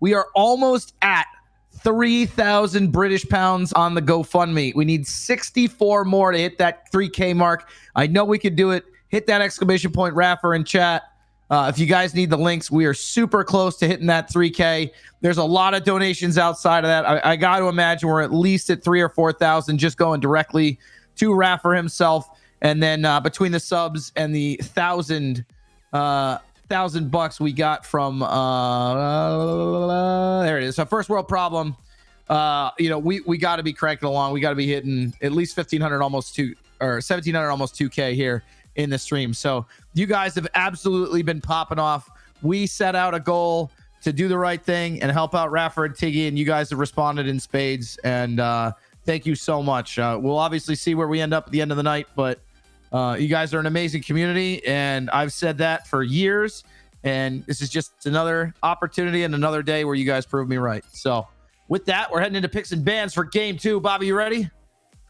We are almost at 3,000 British pounds on the GoFundMe. We need 64 more to hit that 3K mark. I know we could do it. Hit that exclamation point Raffer in chat. If you guys need the links, we are super close to hitting that 3K. There's a lot of donations outside of that. I got to imagine we're at least at 3,000 or 4,000 just going directly to Raffer himself. And then between the subs and the $1,000 we got from there it is. So first world problem. We got to be cranking along. We got to be hitting at least 1,500, almost 1,700, almost 2K here in the stream. So you guys have absolutely been popping off. We set out a goal to do the right thing and help out Raffer and Tiggy, and you guys have responded in spades. And thank you so much. We'll obviously see where we end up at the end of the night, but you guys are an amazing community, and I've said that for years. And this is just another opportunity and another day where you guys prove me right. So with that, we're heading into picks and bans for game 2. Bobby, you ready?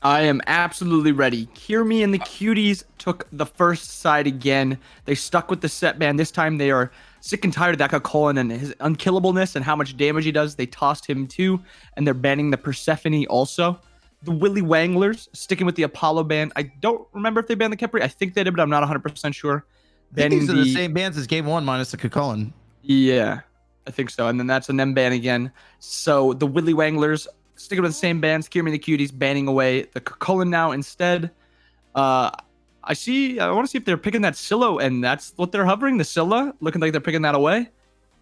I am absolutely ready. Kirmi and the Cuties took the first side again. They stuck with the set ban. This time they are sick and tired of that Cullen and his unkillableness and how much damage he does. They tossed him too, and they're banning the Persephone also. The Willy Wanglers sticking with the Apollo ban. I don't remember if they banned the Kepri. I think they did, but I'm not 100% sure. I think these are the same bans as game 1 minus the Cullen. Yeah, I think so. And then that's an M ban again. So the Willy Wanglers sticking with the same bans. Kirmi and the Cuties banning away the Cullen now instead. I want to see if they're picking that Scylla, and that's what they're hovering. The Scylla looking like they're picking that away.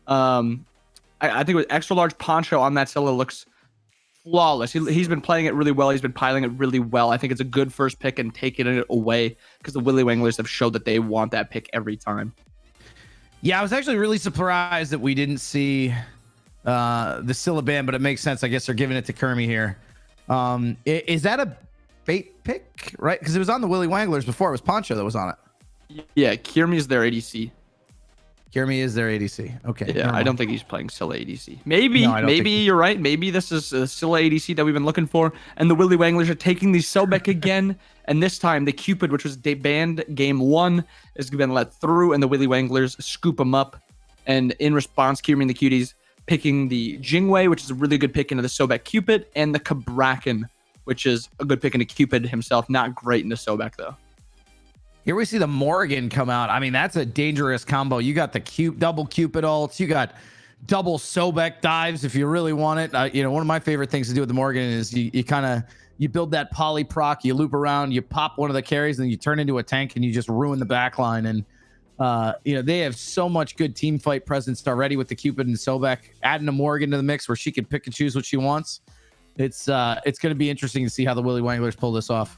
I think with extra large poncho on that Scylla looks flawless. He's been playing it really well. He's been piling it really well. I think it's a good first pick and taking it away because the Willy Wanglers have showed that they want that pick every time. Yeah, I was actually really surprised that we didn't see the Scylla ban, but it makes sense. I guess they're giving it to Kirmi here. Is that a bait pick, right? Because it was on the Willy Wanglers before. It was Poncho that was on it. Yeah, Kirmi is their ADC. Kirmi is their ADC. Okay. Yeah, I don't think he's playing Scylla ADC. Maybe you're right. Maybe this is a Scylla ADC that we've been looking for. And the Willy Wanglers are taking the Sobek again. And this time, the Cupid, which was banned game 1, is been let through. And the Willy Wanglers scoop them up. And in response, Kirmi and the Cuties picking the Jingwei, which is a really good pick into the Sobek Cupid. And the Kabrakan, which is a good pick into Cupid himself. Not great into Sobek, though. Here we see the Morgan come out. I mean, that's a dangerous combo. You got the double Cupid ults. You got double Sobek dives if you really want it. One of my favorite things to do with the Morgan is you build that poly proc, you loop around, you pop one of the carries, and then you turn into a tank and you just ruin the backline. And they have so much good team fight presence already with the Cupid and Sobek. Adding a Morgan to the mix where she can pick and choose what she wants. It's going to be interesting to see how the Willy Wanglers pull this off.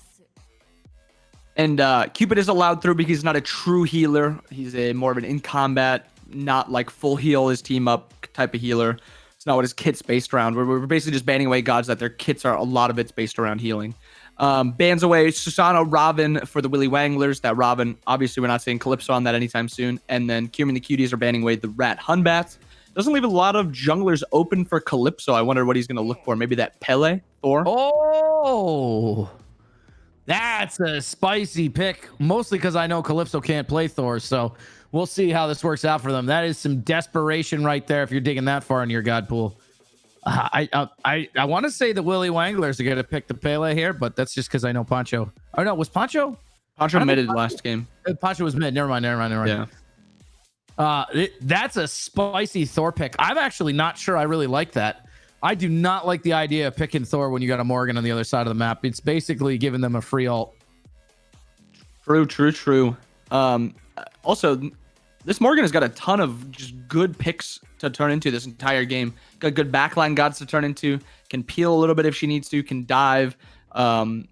And Cupid is allowed through because he's not a true healer. He's more of an in combat, not like full heal his team up type of healer. It's not what his kit's based around. We're basically just banning away gods that their kits are, a lot of it's based around healing. Bans away Susano Robin for the Willy Wanglers. That Robin, obviously we're not seeing Calypso on that anytime soon. And then Kirmi and the Cuties are banning away the Rat Hunbats. Doesn't leave a lot of junglers open for Calypso. I wonder what he's going to look for. Maybe that Pele, Thor. Oh, that's a spicy pick, mostly because I know Calypso can't play Thor, so we'll see how this works out for them. That is some desperation right there if you're digging that far into your god pool. I want to say the Willy Wanglers are going to pick the Pele here, but that's just because I know Poncho. Oh, no, was Poncho? Poncho midded last game. Poncho was mid. Never mind. Yeah. That's a spicy Thor pick. I'm actually not sure I really like that. I do not like the idea of picking Thor when you got a Morgan on the other side of the map. It's basically giving them a free ult. True. Also, this Morgan has got a ton of just good picks to turn into this entire game. Got good backline gods to turn into. Can peel a little bit if she needs to. Can dive. The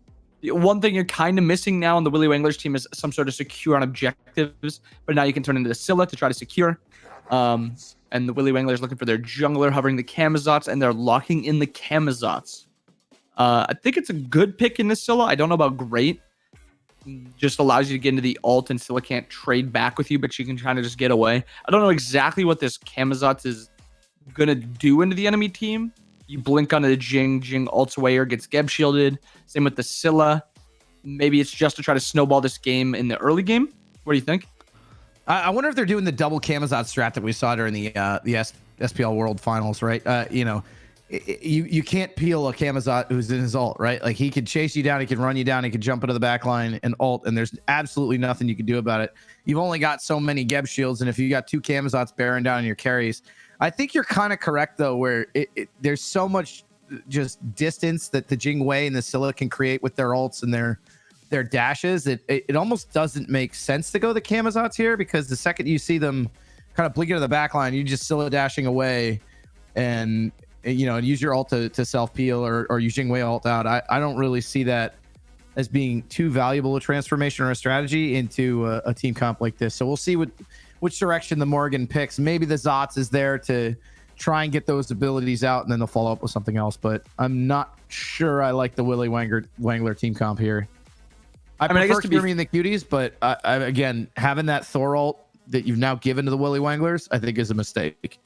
one thing you're kind of missing now on the Willy Wanglers team is some sort of secure on objectives. But now you can turn into the Scylla to try to secure. And the Willy Wanglers looking for their jungler, hovering the Kamazots, and they're locking in the Kamazots. I think it's a good pick in this Scylla. I don't know about great. Just allows you to get into the ult, and Scylla can't trade back with you, but she can try to just get away. I don't know exactly what this Kamazots is going to do into the enemy team. You blink onto the Jing ults away or gets Geb shielded. Same with the Scylla. Maybe it's just to try to snowball this game in the early game. What do you think? I wonder if they're doing the double Kamazot strat that we saw during the SPL World Finals, right? You can't peel a Camazot who's in his ult, right? Like he can chase you down, he can run you down, he can jump into the back line and ult, and there's absolutely nothing you can do about it. You've only got so many Geb shields, and if you got 2 Camazots bearing down on your carries, I think you're kind of correct though, where there's so much just distance that the Jingwei and the Scylla can create with their ults and their dashes. It almost doesn't make sense to go the Camazots here, because the second you see them kind of blink into the back line, you just Scylla dashing away and use your ult to self peel or use Jingwei ult out. I don't really see that as being too valuable a transformation or a strategy into a team comp like this. So we'll see which direction the Morgan picks. Maybe the Zots is there to try and get those abilities out, and then they'll follow up with something else. But I'm not sure I like the Willy Wangler team comp here. I prefer Kirby and the Cuties, but again, having that Thor ult that you've now given to the Willy Wanglers, I think is a mistake.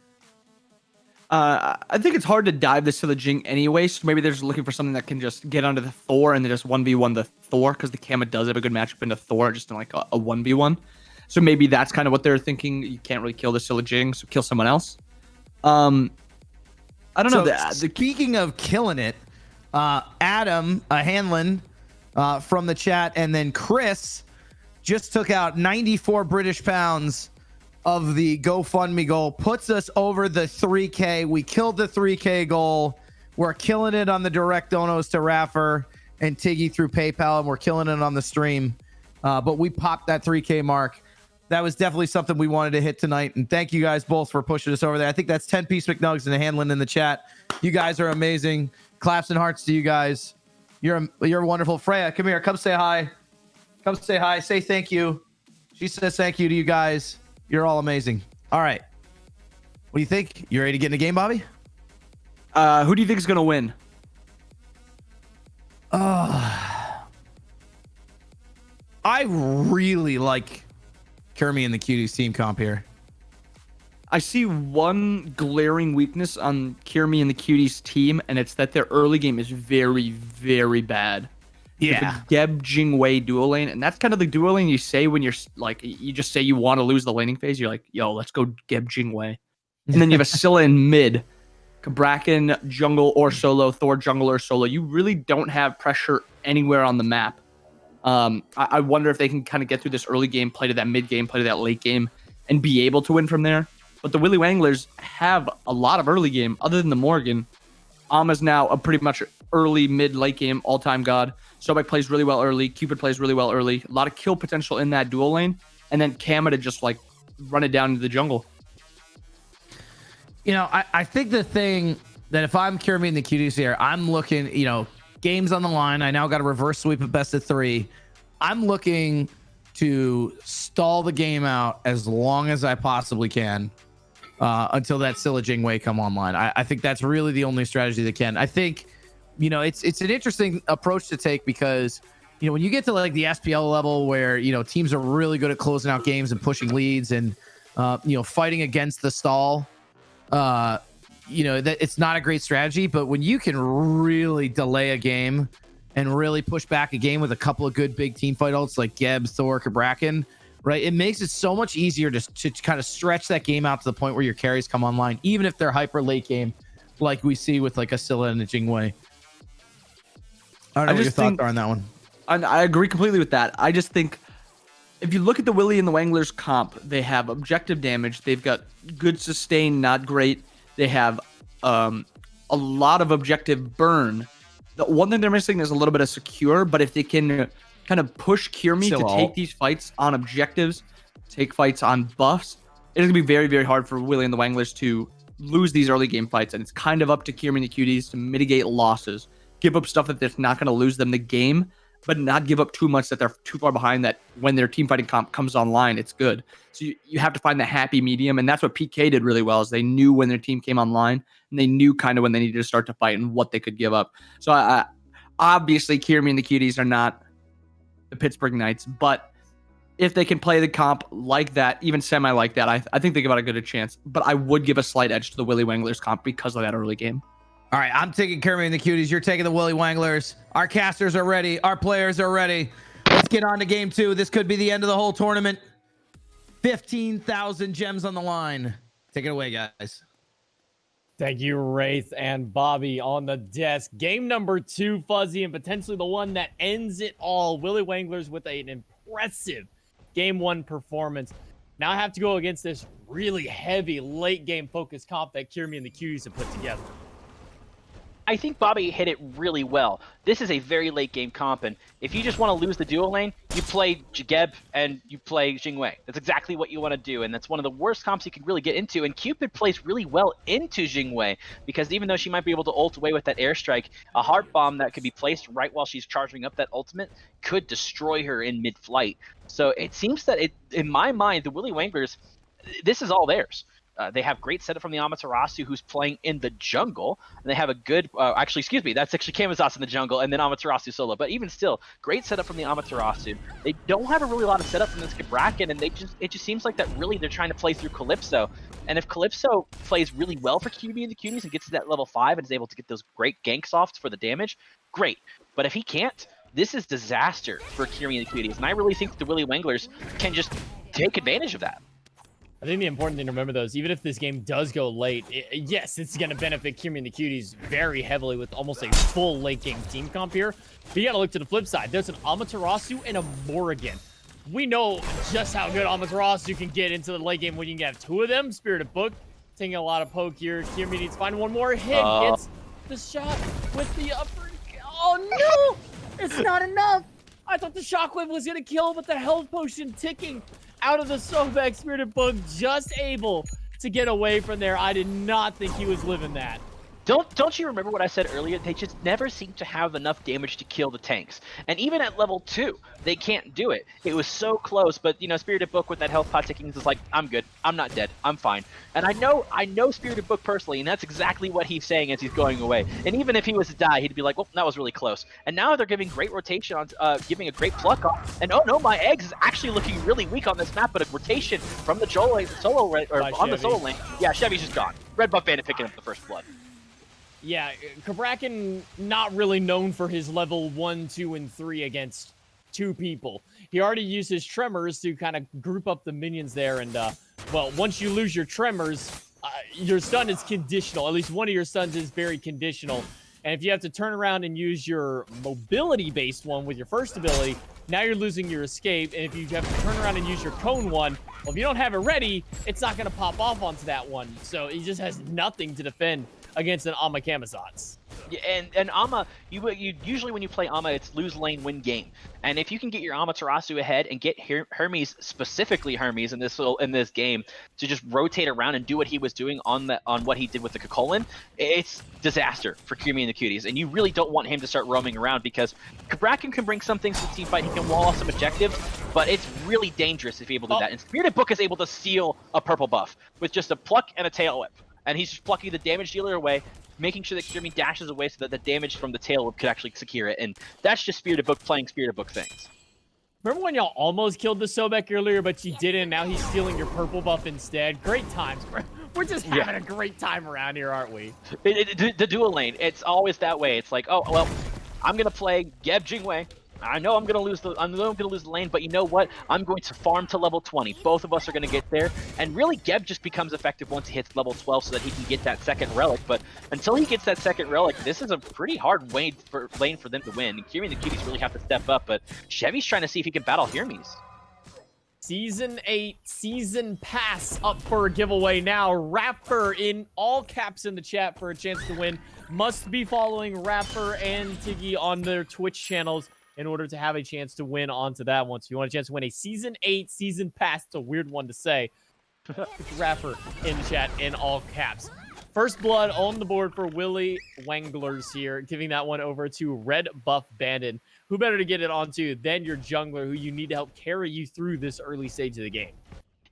I think it's hard to dive this to the Jing anyway, so maybe they're just looking for something that can just get onto the Thor and then just 1v1 the Thor, because the Kama does have a good matchup into Thor, just in like a 1v1. So maybe that's kind of what they're thinking. You can't really kill the Scylla Jing, so kill someone else. I don't know. Speaking of killing it, Adam Hanlon from the chat, and then Chris just took out 94 British pounds of the GoFundMe goal, puts us over the 3K. We killed the 3K goal. We're killing it on the direct donos to iRAFFER and Tiggy through PayPal, and we're killing it on the stream. But we popped that 3K mark. That was definitely something we wanted to hit tonight. And thank you guys both for pushing us over there. I think that's 10-piece McNuggets and a Hanlon in the chat. You guys are amazing. Claps and hearts to you guys. You're wonderful. Freya, come here. Come say hi. Come say hi. Say thank you. She says thank you to you guys. You're all amazing. All right. What do you think? You ready to get in the game, Bobby? Who do you think is going to win? I really like Kermie and the Cuties team comp here. I see one glaring weakness on Kirmi and the Cuties team, and it's that their early game is very, very bad. Yeah. Geb Jingwei dual lane, and that's kind of the dual lane you say when you're like, you just say you want to lose the laning phase. You're like, yo, let's go Geb Jingwei. And then you have a Scylla in mid, Bracken jungle or solo, Thor jungle or solo. You really don't have pressure anywhere on the map. I wonder if they can kind of get through this early game, play to that mid game, play to that late game, and be able to win from there. But the Willy Wanglers have a lot of early game, other than the Morgan. Ama's now a pretty much early, mid, late game all-time god. Sobek plays really well early. Cupid plays really well early. A lot of kill potential in that dual lane. And then Kama to just like run it down into the jungle. I think the thing that if I'm Kirby and the Cuties here, I'm looking, games on the line. I now got a reverse sweep of best of 3. I'm looking to stall the game out as long as I possibly can until that Scylla Jingwei come online. I think that's really the only strategy that can. I think, it's an interesting approach to take because, when you get to like the SPL level where, teams are really good at closing out games and pushing leads and, fighting against the stall, that it's not a great strategy. But when you can really delay a game and really push back a game with a couple of good big team fight ults like Geb, Thor, Bracken, right? It makes it so much easier to kind of stretch that game out to the point where your carries come online, even if they're hyper late game, like we see with like a Scylla and a Jingwei. I don't know what your thoughts are on that one. I agree completely with that. I just think if you look at the Willy and the Wanglers comp, they have objective damage. They've got good sustain, not great. They have a lot of objective burn. The one thing they're missing is a little bit of secure, but if they can kind of push Kirmi to take these fights on objectives, take fights on buffs, it's going to be very, very hard for Willy and the Wanglers to lose these early game fights. And it's kind of up to Kirmi and the Cuties to mitigate losses, give up stuff that that's not going to lose them the game, but not give up too much that they're too far behind that when their team fighting comp comes online, it's good. So you have to find the happy medium. And that's what PK did really well, is they knew when their team came online and they knew kind of when they needed to start to fight and what they could give up. So obviously Kirmi and the Cuties are not the Pittsburgh Knights, but if they can play the comp like that, even semi like that, I think they give out a good chance. But I would give a slight edge to the Willy Wanglers comp because of that early game. All right, I'm taking Kirby and the Cuties. You're taking the Willy Wanglers. Our casters are ready. Our players are ready. Let's get on to game 2. This could be the end of the whole tournament. 15,000 gems on the line. Take it away, guys. Thank you, Wraith and Bobby on the desk. Game number 2, Fuzzy, and potentially the one that ends it all. Willy Wanglers with an impressive Game 1 performance. Now I have to go against this really heavy late game focused comp that Kirmi and the Cuties have put together. I think Bobby hit it really well. This is a very late game comp, and if you just want to lose the duo lane, you play Geb and you play Jingwei. That's exactly what you want to do, and that's one of the worst comps you can really get into, and Cupid plays really well into Jingwei, because even though she might be able to ult away with that airstrike, a heart bomb that could be placed right while she's charging up that ultimate could destroy her in mid-flight. So it seems that, in my mind, the Willy Wanglers, this is all theirs. They have great setup from the Amaterasu, who's playing in the jungle, and they have a good, that's actually Kamazatsu in the jungle, and then Amaterasu solo, but even still, great setup from the Amaterasu. They don't have a really lot of setup from this Bracken, and it just seems like that really they're trying to play through Calypso, and if Calypso plays really well for QB and the Cuties and gets to that level 5 and is able to get those great gank softs for the damage, great, but if he can't, this is disaster for Kirmi and the Cuties, and I really think that the Willy Wanglers can just take advantage of that. I think the important thing to remember, though, is even if this game does go late, yes, it's going to benefit Kirmi and the Cuties very heavily with almost a full late game team comp here. But you got to look to the flip side. There's an Amaterasu and a Morrigan. We know just how good Amaterasu can get into the late game when you can have 2 of them. Spirit of Book taking a lot of poke here. Kirmi needs to find one more hit. Gets the shot with the upper. Oh, no! It's not enough! I thought the Shockwave was going to kill, but the health potion ticking out of the Sobek. Spirit of Book just able to get away from there. I did not think he was living that. Don't you remember what I said earlier? They just never seem to have enough damage to kill the tanks. And even at level 2, they can't do it. It was so close, but you know, Spirited Book with that health pot ticking is like, I'm good. I'm not dead. I'm fine. And I know Spirited Book personally, and that's exactly what he's saying as he's going away. And even if he was to die, he'd be like, well, that was really close. And now they're giving great rotation on, giving a great pluck on. And oh no, my eggs is actually looking really weak on this map, but a rotation from the the solo lane. Yeah, Chevy's just gone. Red buff bandit picking up the first blood. Yeah, Bracken not really known for his level 1, 2, and 3 against 2 people. He already used his tremors to kind of group up the minions there, and well, once you lose your tremors, your stun is conditional. At least one of your stuns is very conditional. And if you have to turn around and use your mobility-based one with your first ability, now you're losing your escape. And if you have to turn around and use your cone one, well, if you don't have it ready, it's not going to pop off onto that one. So he just has nothing to defend against an Ama Kamazats. Yeah, and Ama, you usually when you play Ama, it's lose lane, win game. And if you can get your Amaterasu ahead and get Hermes, specifically Hermes in this game, to just rotate around and do what he was doing on what he did with the Kakolin, it's disaster for Kirmi and the Cuties. And you really don't want him to start roaming around, because Bracken can bring some things to the team fight. He can wall off some objectives, but it's really dangerous if he's able to do that. And Spirited Book is able to steal a purple buff with just a pluck and a tail whip. And he's just plucking the damage dealer away, making sure that Kirmi dashes away so that the damage from the tail whip could actually secure it. And that's just Spirited Book playing Spirited Book things. Remember when y'all almost killed the Sobek earlier, but you didn't? Now he's stealing your purple buff instead. Great times, bro. We're just having a great time around here, aren't we? The dual lane, it's always that way. It's like, oh, well, I'm going to play Geb Jingwei. I know I'm gonna lose the lane, but you know what? I'm going to farm to level 20. Both of us are gonna get there, and really Geb just becomes effective once he hits level 12, so that he can get that second relic. But until he gets that second relic, this is a pretty hard lane for them to win. And Kirmi and the Cuties really have to step up, but Chevy's trying to see if he can battle Hermes. Season 8 Season Pass up for a giveaway now. iRAFFER in all caps in the chat for a chance to win. Must be following iRAFFER and Tiggy on their Twitch channels in order to have a chance to win onto that one. So if you want a chance to win a Season 8 Season Pass, it's a weird one to say. iRAFFER in the chat in all caps. First blood on the board for Willy Wanglers here, giving that one over to Red Buff Bandit. Who better to get it onto than your jungler, who you need to help carry you through this early stage of the game?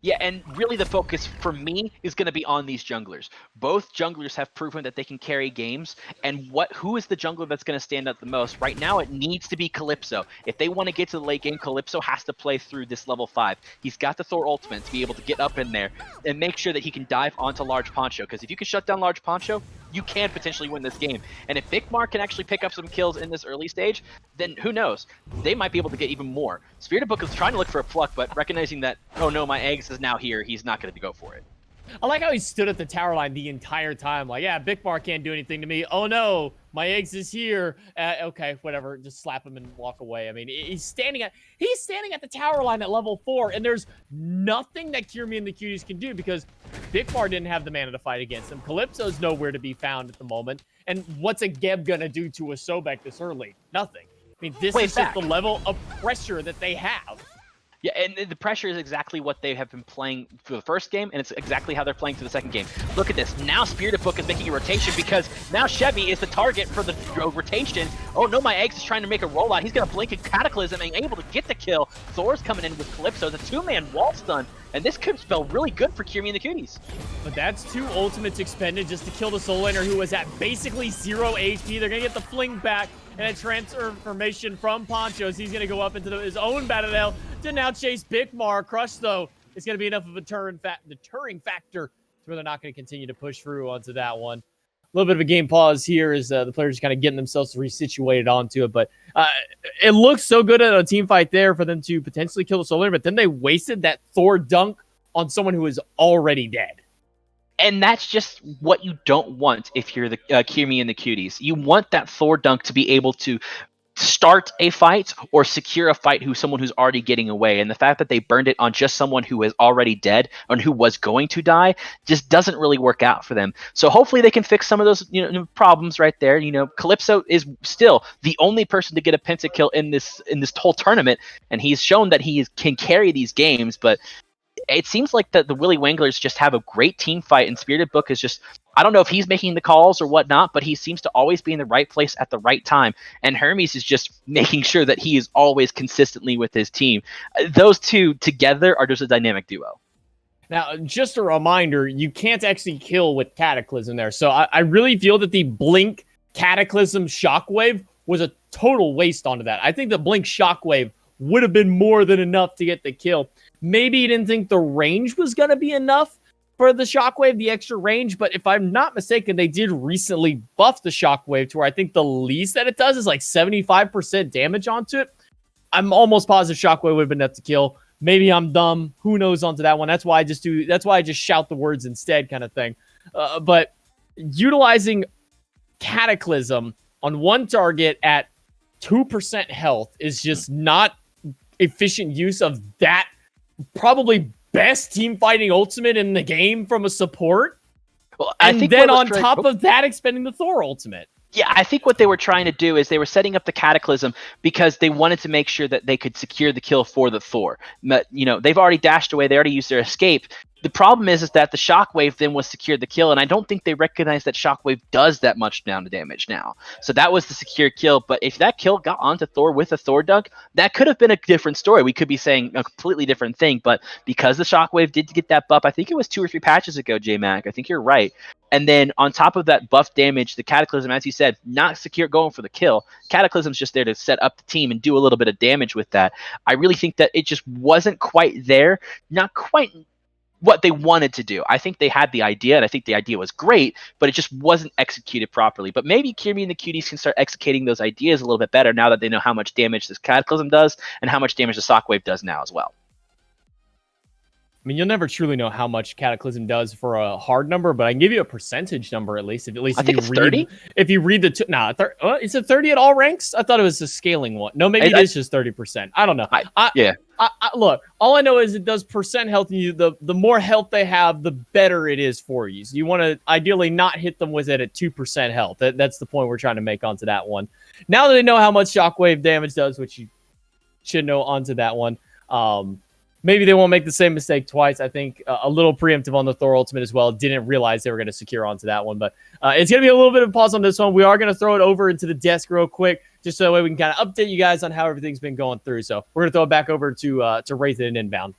Yeah, and really the focus for me is going to be on these junglers. Both junglers have proven that they can carry games, and who is the jungler that's going to stand out the most? Right now, it needs to be Calypso. If they want to get to the late game, Calypso has to play through this level 5. He's got the Thor ultimate to be able to get up in there and make sure that he can dive onto Large Poncho, because if you can shut down Large Poncho, you can potentially win this game. And if Big Mark can actually pick up some kills in this early stage, then who knows? They might be able to get even more. Spirited Book is trying to look for a pluck, but recognizing that, oh no, my eggs is now here, he's not going to go for it. I like how he stood at the tower line the entire time. Like, yeah, Big Bar can't do anything to me. Oh no, my eggs is here. Okay, whatever. Just slap him and walk away. I mean, he's standing at the tower line at level 4, and there's nothing that Kirmi and the Cuties can do because Big Bar didn't have the mana to fight against him. Calypso's nowhere to be found at the moment. And what's a Geb gonna do to a Sobek this early? Nothing. I mean, this is just the level of pressure that they have. Yeah, and the pressure is exactly what they have been playing for the first game, and it's exactly how they're playing for the second game. Look at this. Now Spirited Book is making a rotation because now Chevy is the target for the rotation. Oh no, my eggs is trying to make a rollout. He's going to blink a Cataclysm and able to get the kill. Thor's coming in with Calypso. The 2-man wall stun, and this could spell really good for Kirmi and the Cuties. But that's 2 ultimates expended just to kill the Soul Laner, who was at basically 0 HP. They're going to get the fling back and a transformation from Ponchos. He's going to go up into his own Battle to now chase Bigmar. Crush, though, is going to be enough of a deterring factor to where they're not going to continue to push through onto that one. A little bit of a game pause here as the players kind of getting themselves resituated onto it. But it looks so good at a team fight there for them to potentially kill the Soul Laner, but then they wasted that Thor dunk on someone who is already dead. And that's just what you don't want if you're the Kirmi and the Cuties. You want that Thor dunk to be able to start a fight or secure a fight someone who's already getting away. And the fact that they burned it on just someone who is already dead and who was going to die just doesn't really work out for them. So hopefully they can fix some of those problems right there. Calypso is still the only person to get a pentakill in this whole tournament, and he's shown that he can carry these games, but it seems like the Willy Wanglers just have a great team fight, and Spirited Book is just, I don't know if he's making the calls or whatnot, but he seems to always be in the right place at the right time. And Hermes is just making sure that he is always consistently with his team. Those two together are just a dynamic duo. Now, just a reminder, you can't actually kill with Cataclysm there. So I really feel that the Blink Cataclysm Shockwave was a total waste onto that. I think the Blink Shockwave would have been more than enough to get the kill. Maybe he didn't think the range was going to be enough for the Shockwave, the extra range, but if I'm not mistaken, they did recently buff the Shockwave to where I think the least that it does is like 75% damage onto it. I'm almost positive Shockwave would have been enough to kill. Maybe I'm dumb. Who knows onto that one? That's why I just shout the words instead kind of thing. But utilizing Cataclysm on one target at 2% health is just not efficient use of that probably best team fighting ultimate in the game from a support. Well, and then on top of that, expending the Thor ultimate. Yeah, I think what they were trying to do is they were setting up the Cataclysm because they wanted to make sure that they could secure the kill for the Thor. They've already dashed away. They already used their escape. The problem is that the Shockwave then was secured the kill, and I don't think they recognize that Shockwave does that much down to damage now. So that was the secure kill, but if that kill got onto Thor with a Thor dunk, that could have been a different story. We could be saying a completely different thing, but because the Shockwave did get that buff, I think it was 2 or 3 patches ago, J-Mac, I think you're right. And then on top of that buff damage, the Cataclysm, as you said, not secure going for the kill. Cataclysm's just there to set up the team and do a little bit of damage with that. I really think that it just wasn't quite there, not quite what they wanted to do. I think they had the idea, and I think the idea was great, but it just wasn't executed properly. But maybe Kirmi and the Cuties can start executing those ideas a little bit better now that they know how much damage this Cataclysm does and how much damage the Shockwave does now as well. I mean, you'll never truly know how much Cataclysm does for a hard number, but I can give you a percentage number at least. I think it's 30. If you read the is it 30 at all ranks? I thought it was a scaling one. No, maybe it is just 30%. I don't know. Look, all I know is it does percent health, and the more health they have, the better it is for you. So you want to ideally not hit them with it at 2% health. That's the point we're trying to make onto that one. Now that they know how much Shockwave damage does, which you should know onto that one, maybe they won't make the same mistake twice. I think a little preemptive on the Thor ultimate as well. Didn't realize they were going to secure onto that one. But it's going to be a little bit of a pause on this one. We are going to throw it over into the desk real quick, just so that way we can kind of update you guys on how everything's been going through. So we're going to throw it back over to Wraithyn and Inbound.